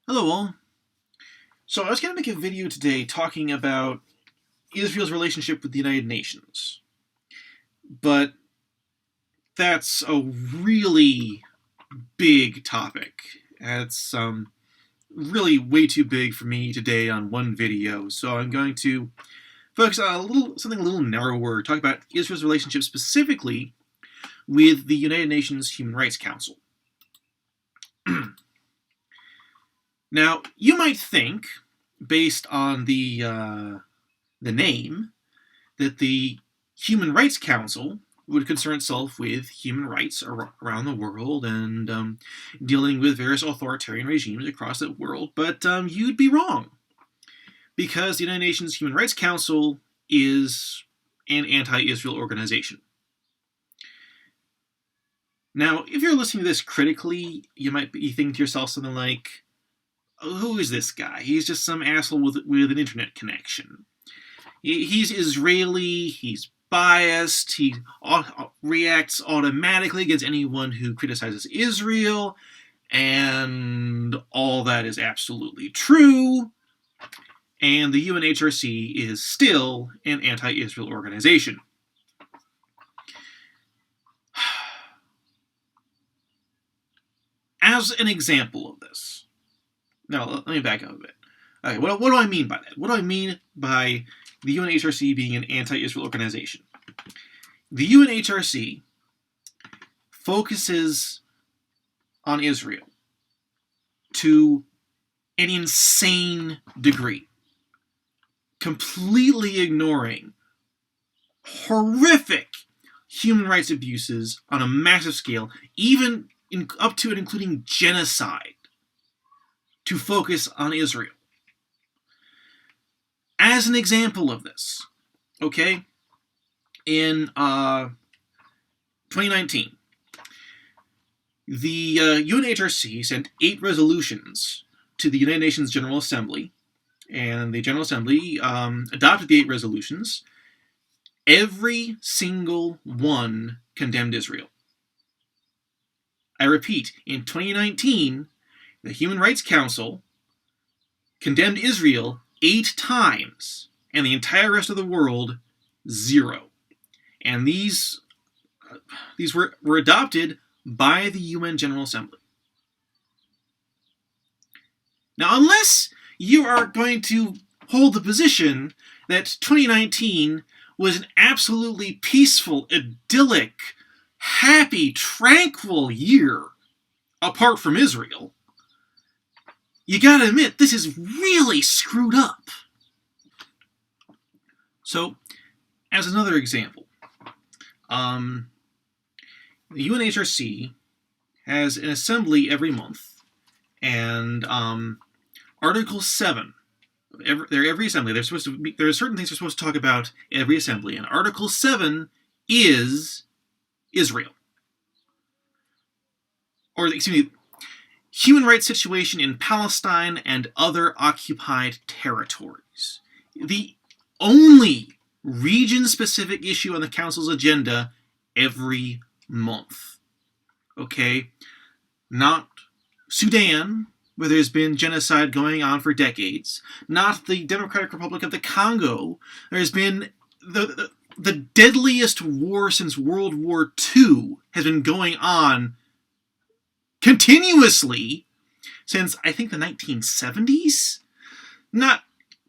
Hello all. So I was going to make a video today talking about Israel's relationship with the United Nations. But that's a really big topic. It's really way too big for me today on one video. So I'm going to focus on something a little narrower, talk about Israel's relationship specifically with the United Nations Human Rights Council. Now, you might think, based on the name, that the Human Rights Council would concern itself with human rights around the world and dealing with various authoritarian regimes across the world, but you'd be wrong, because the United Nations Human Rights Council is an anti-Israel organization. Now, if you're listening to this critically, you might be thinking to yourself something like, who is this guy? He's just some asshole with an internet connection. He's Israeli, he's biased, he reacts automatically against anyone who criticizes Israel, and all that is absolutely true, and the UNHRC is still an anti-Israel organization. As an example of this, now, let me back up a bit. Okay, what do I mean by that? What do I mean by the UNHRC being an anti-Israel organization? The UNHRC focuses on Israel to an insane degree, completely ignoring horrific human rights abuses on a massive scale, even up to and including genocide, to focus on Israel. As an example of this, okay, in 2019, the UNHRC sent 8 resolutions to the United Nations General Assembly, and the General Assembly adopted the 8 resolutions. Every single one condemned Israel. I repeat, in 2019, the Human Rights Council condemned Israel 8 times, and the entire rest of the world 0. And these were adopted by the UN General Assembly. Now, unless you are going to hold the position that 2019 was an absolutely peaceful, idyllic, happy, tranquil year apart from Israel, you gotta admit, this is really screwed up. So, as another example, the UNHRC has an assembly every month, and Article 7, every assembly, there are certain things they're supposed to talk about every assembly, and Article 7 is Israel. Or, excuse me, human rights situation in Palestine and other occupied territories. The only region-specific issue on the Council's agenda every month. Okay? Not Sudan, where there's been genocide going on for decades. Not the Democratic Republic of the Congo. There's been the deadliest war since World War II has been going on continuously since, I think, the 1970s? Not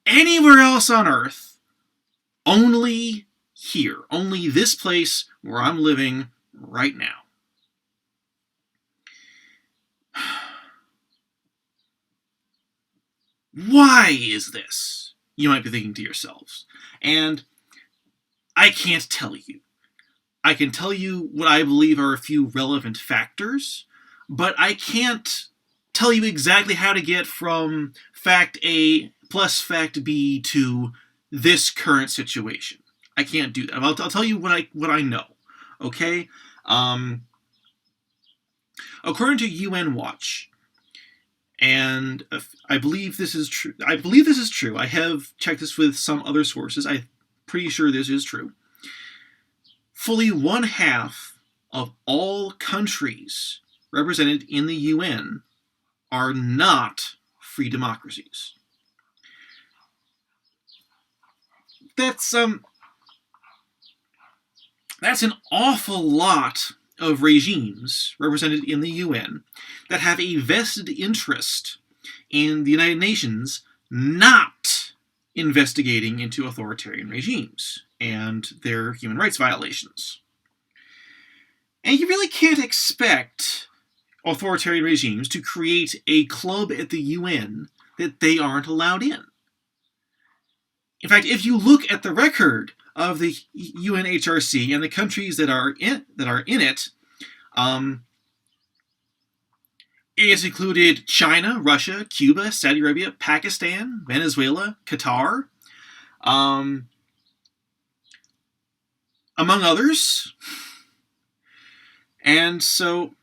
anywhere else on Earth. Only here. Only this place where I'm living right now. Why is this? You might be thinking to yourselves. And I can't tell you. I can tell you what I believe are a few relevant factors, but I can't tell you exactly how to get from fact A plus fact B to this current situation. I can't do that. I'll tell you what I know. Okay? According to UN Watch, and I believe this is true. I have checked this with some other sources. I'm pretty sure this is true. Fully 1/2 of all countries represented in the UN are not free democracies. That's an awful lot of regimes represented in the UN that have a vested interest in the United Nations not investigating into authoritarian regimes and their human rights violations. And you really can't expect authoritarian regimes to create a club at the UN that they aren't allowed in. In fact, if you look at the record of the UNHRC and the countries that are in it, it has included China, Russia, Cuba, Saudi Arabia, Pakistan, Venezuela, Qatar, among others. And so,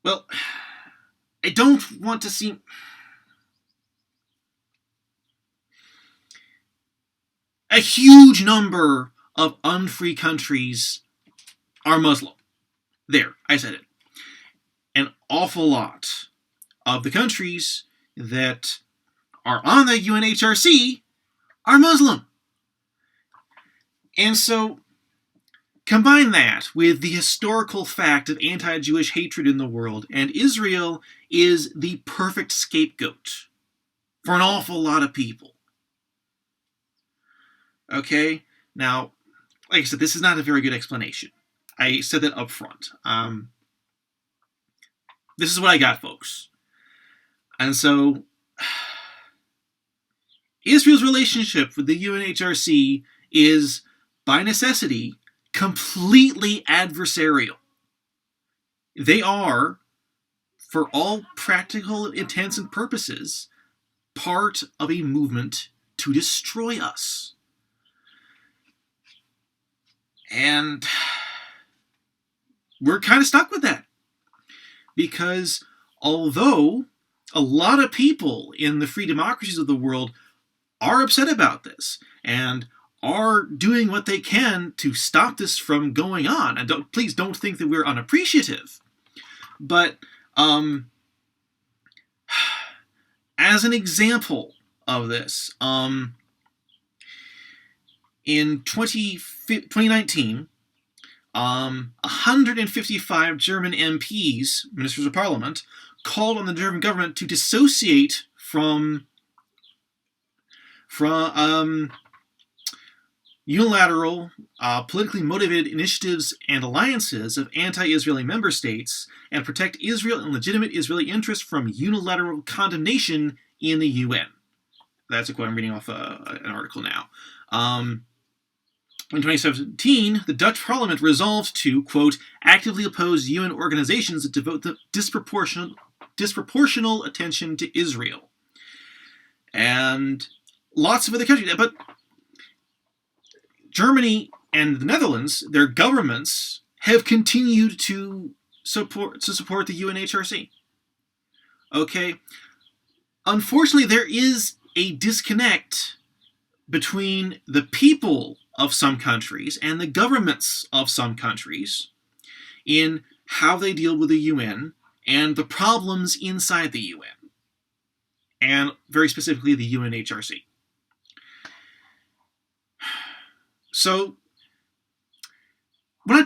well, I don't want to seem... A huge number of unfree countries are Muslim. There, I said it. An awful lot of the countries that are on the UNHRC are Muslim. And so, combine that with the historical fact of anti-Jewish hatred in the world, and Israel is the perfect scapegoat for an awful lot of people. Okay? Now, like I said, this is not a very good explanation. I said that up front. This is what I got, folks. And so, Israel's relationship with the UNHRC is, by necessity, completely adversarial. They are, for all practical intents and purposes, part of a movement to destroy us. And we're kind of stuck with that. Because although a lot of people in the free democracies of the world are upset about this and are doing what they can to stop this from going on, and please don't think that we're unappreciative, but as an example of this, in 2019, 155 German MPs, ministers of parliament, called on the German government to dissociate from unilateral, politically motivated initiatives and alliances of anti-Israeli member states and protect Israel and legitimate Israeli interests from unilateral condemnation in the UN. That's a quote. I'm reading off an article now. In 2017, the Dutch Parliament resolved to, quote, actively oppose UN organizations that devote the disproportional attention to Israel. And lots of other countries, but Germany and the Netherlands, their governments have continued to support the UNHRC. Okay? Unfortunately, there is a disconnect between the people of some countries and the governments of some countries in how they deal with the UN and the problems inside the UN, and very specifically the UNHRC. So, when I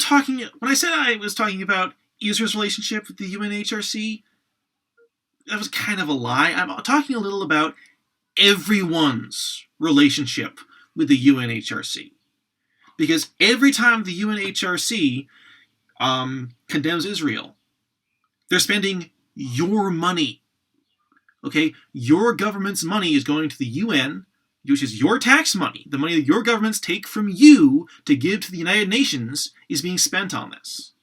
said I was talking about Israel's relationship with the UNHRC, that was kind of a lie. I'm talking a little about everyone's relationship with the UNHRC. Because every time the UNHRC condemns Israel, they're spending your money. Okay? Your government's money is going to the UN, which is your tax money. The money that your governments take from you to give to the United Nations is being spent on this.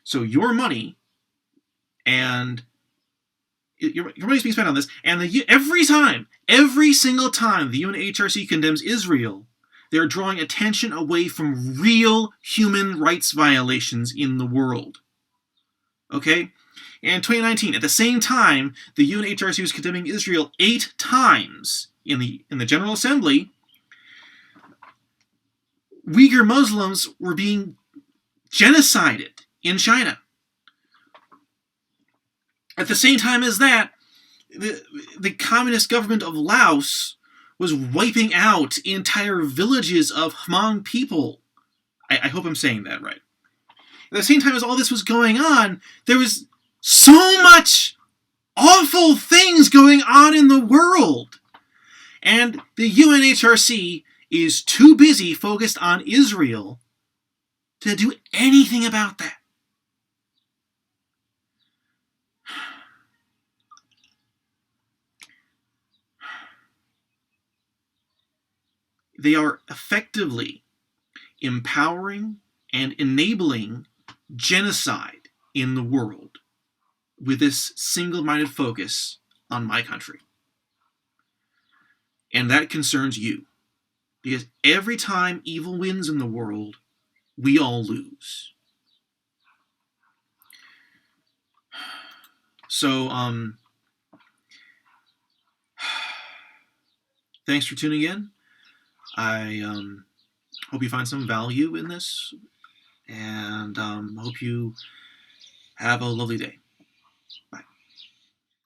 So your money and your money is being spent on this, and every single time the UNHRC condemns Israel, they're drawing attention away from real human rights violations in the world. Okay? And in 2019, at the same time, the UNHRC was condemning Israel 8 times in the General Assembly. Uyghur Muslims were being genocided in China. At the same time as that, the communist government of Laos was wiping out entire villages of Hmong people. I hope I'm saying that right. At the same time as all this was going on, there was so much awful things going on in the world. And the UNHRC is too busy focused on Israel to do anything about that. They are effectively empowering and enabling genocide in the world with this single-minded focus on my country. And that concerns you. Because every time evil wins in the world, we all lose. So, thanks for tuning in. I hope you find some value in this, and hope you have a lovely day. Bye.